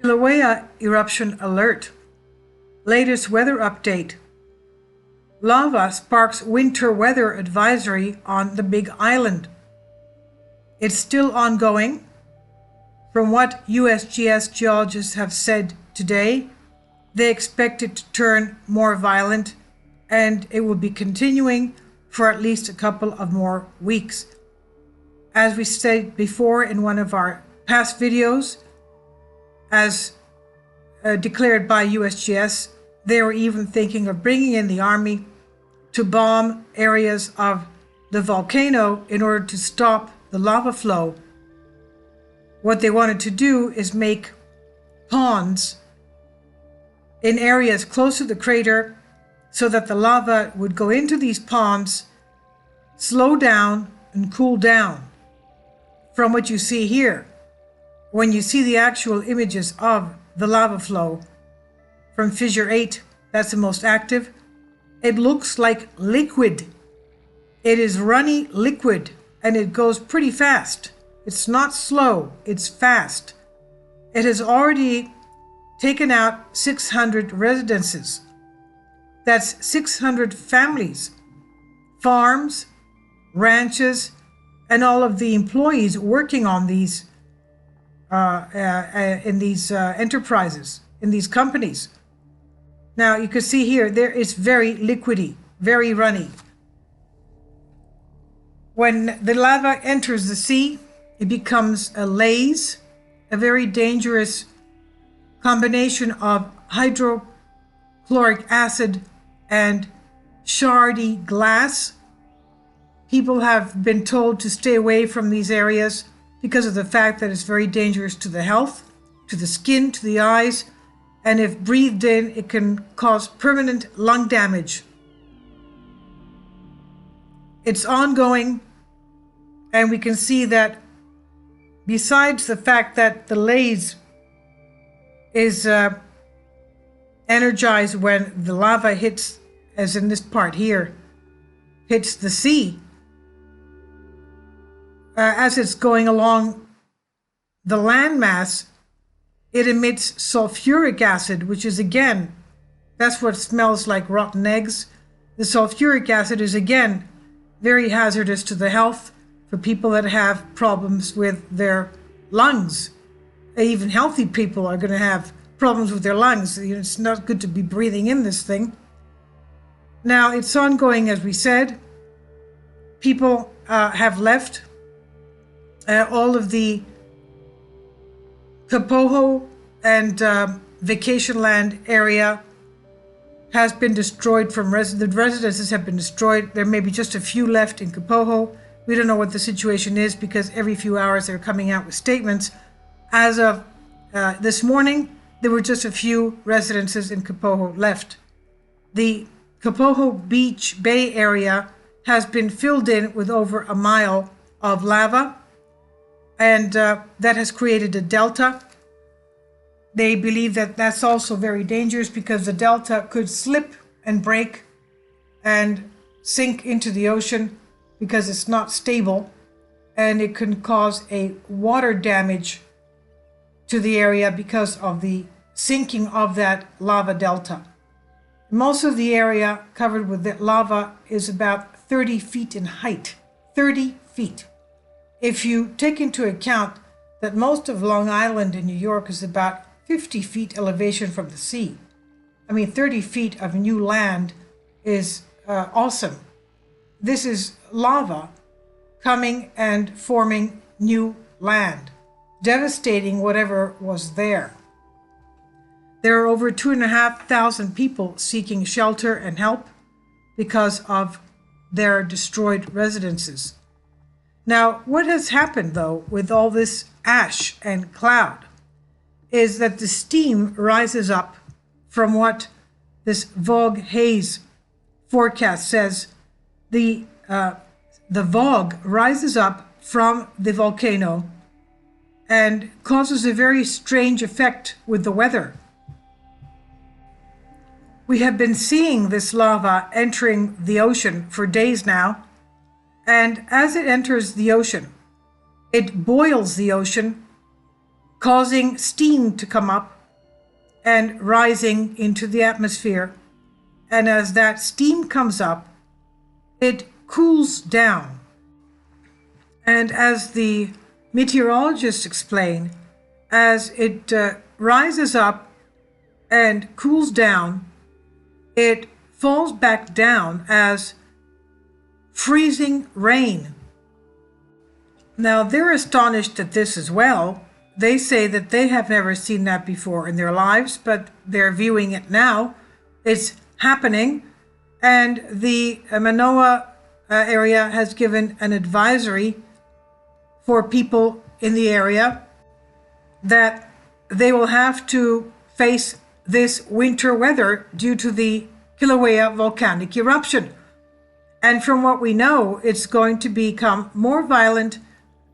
Kilauea eruption alert. Latest weather update. Lava sparks winter weather advisory on the Big Island. It's still ongoing. From what USGS geologists have said today, they expect it to turn more violent, and it will be continuing for at least a couple of more weeks. As we said before in one of our past videos, as declared by USGS, they were even thinking of bringing in the army to bomb areas of the volcano in order to stop the lava flow. What they wanted to do is make ponds in areas close to the crater so that the lava would go into these ponds, slow down and cool down. From what you see here, when you see the actual images of the lava flow from fissure 8, that's the most active, it looks like liquid. It is runny liquid and it goes pretty fast. It's not slow, it's fast. It has already taken out 600 residences. That's 600 families, farms, ranches, and all of the employees working on these in these enterprises, in these companies. Now you can see here, there is very liquidy, very runny. When the lava enters the sea, it becomes a laze, a very dangerous combination of hydrochloric acid and shardy glass. People have been told to stay away from these areas because of the fact that it's very dangerous to the health, to the skin, to the eyes, and if breathed in, it can cause permanent lung damage. It's ongoing, and we can see that besides the fact that the laze is energized when the lava hits, as in this part here, hits the sea, as it's going along the landmass, it emits sulfuric acid, which is again, that's what smells like rotten eggs. The sulfuric acid is again very hazardous to the health for people that have problems with their lungs. Even healthy people are going to have problems with their lungs. It's not good to be breathing in this thing. Now, it's ongoing, as we said. People have left. All of the Kapoho and vacation land area has been destroyed from the residences have been destroyed. There may be just a few left in Kapoho. We don't know what the situation is because every few hours they're coming out with statements. As of this morning, there were just a few residences in Kapoho left. The Kapoho Beach Bay area has been filled in with over a mile of lava, and that has created a delta. They believe that that's also very dangerous because the delta could slip and break and sink into the ocean because it's not stable, and it can cause a water damage to the area because of the sinking of that lava delta. Most of the area covered with that lava is about 30 feet in height. 30 feet. If you take into account that most of Long Island in New York is about 50 feet elevation from the sea, I mean 30 feet of new land is awesome. This is lava coming and forming new land, devastating whatever was there. There are over 2,500 people seeking shelter and help because of their destroyed residences. Now, what has happened, though, with all this ash and cloud is that the steam rises up from what this VOG haze forecast says. The VOG rises up from the volcano and causes a very strange effect with the weather. We have been seeing this lava entering the ocean for days now, and as it enters the ocean, it boils the ocean, causing steam to come up, and rising into the atmosphere. And as that steam comes up, it cools down. And as the meteorologists explain, as it rises up and cools down, it falls back down as freezing rain. Now, they're astonished at this as well. They say that they have never seen that before in their lives, but they're viewing it now. It's happening, and the Manoa area has given an advisory for people in the area that they will have to face this winter weather due to the Kilauea volcanic eruption. And from what we know, it's going to become more violent,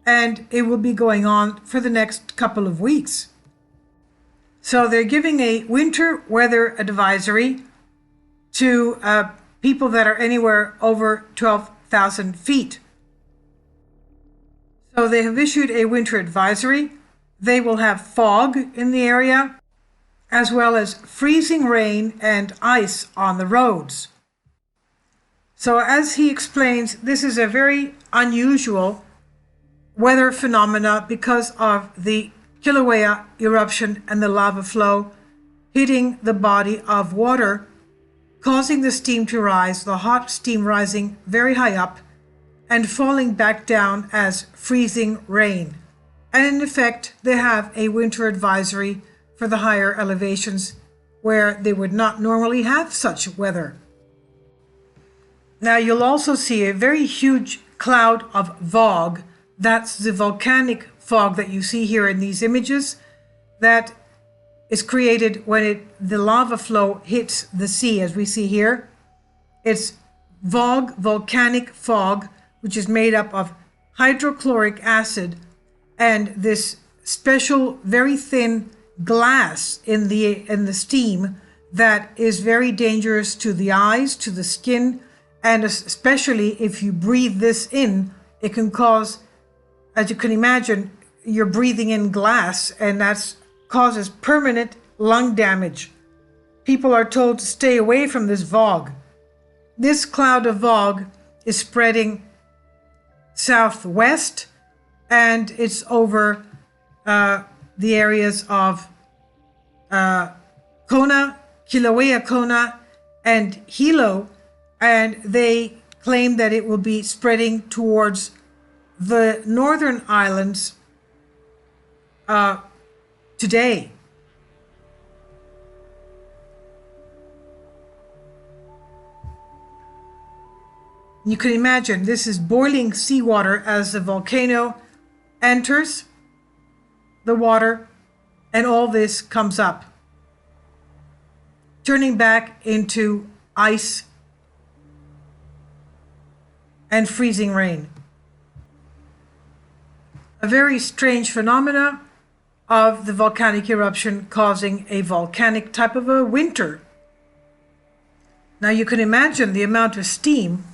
and it will be going on for the next couple of weeks. So they're giving a winter weather advisory to people that are anywhere over 12,000 feet. So they have issued a winter advisory. They will have fog in the area, as well as freezing rain and ice on the roads. So as he explains, this is a very unusual weather phenomena because of the Kilauea eruption and the lava flow hitting the body of water, causing the steam to rise, the hot steam rising very high up and falling back down as freezing rain. And in effect, they have a winter advisory for the higher elevations where they would not normally have such weather. Now you'll also see a very huge cloud of fog. That's the volcanic fog that you see here in these images that is created when the lava flow hits the sea, as we see here. It's volcanic fog, which is made up of hydrochloric acid and this special, very thin glass in the steam that is very dangerous to the eyes, to the skin, and especially if you breathe this in, it can cause, as you can imagine, you're breathing in glass, and that causes permanent lung damage. People are told to stay away from this fog. This cloud of fog is spreading southwest, and it's over the areas of Kona, Kilauea, Kona, and Hilo, and they claim that it will be spreading towards the northern islands today. You can imagine this is boiling seawater as the volcano enters the water, and all this comes up, turning back into ice and freezing rain. A very strange phenomena of the volcanic eruption causing a volcanic type of a winter. Now you can imagine the amount of steam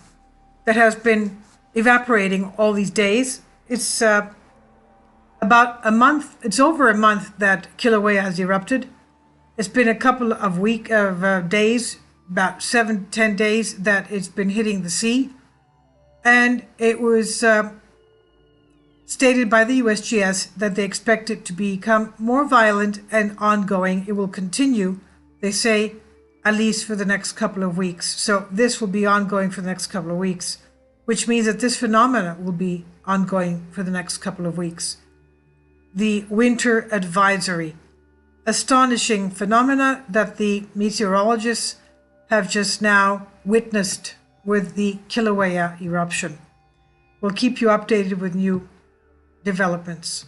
that has been evaporating all these days. It's about a month, it's over a month that Kilauea has erupted. It's been a couple of days, about 7-10 days that it's been hitting the sea. And it was stated by the USGS that they expect it to become more violent and ongoing. It will continue, they say, at least for the next couple of weeks. So this will be ongoing for the next couple of weeks, which means that this phenomena will be ongoing for the next couple of weeks. The winter advisory. Astonishing phenomena that the meteorologists have just now witnessed with the Kilauea eruption. We'll keep you updated with new developments.